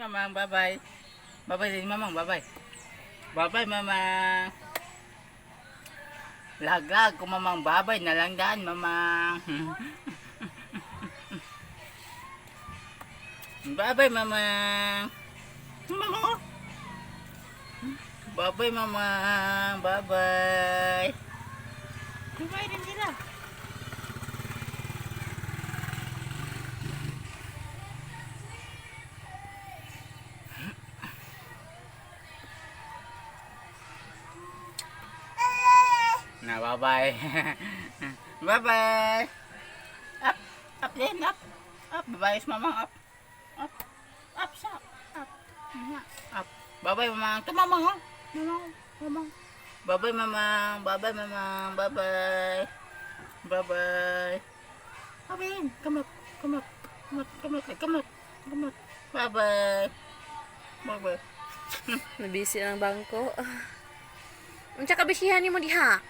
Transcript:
Mamang, bye-bye. Bye-bye din, mamang, bye-bye. Bye-bye, mamang. Lag-lag ko, mamang, bye-bye na lang daan, mamang. Bye-bye, mamang. Mamang, oh. Bye-bye, mamang. Bye-bye. Bye-bye din sila. Na, bye-bye. Bye-bye. Up. Up din, up. Up. Bye-bye, mamang, up. Up. Up, sa. Up. Up. Bye-bye, mamang. Ito, mamang, oh. Mamang, mamang. Bye-bye, mamang. Bye-bye, mamang. Bye-bye. Bye-bye. Bye-bye. Come up. Come up. Come up. Come up. Come up. Come up. Bye-bye. Bye-bye. Nabisi ng bangko. Unsa ka bisihan nimo diha?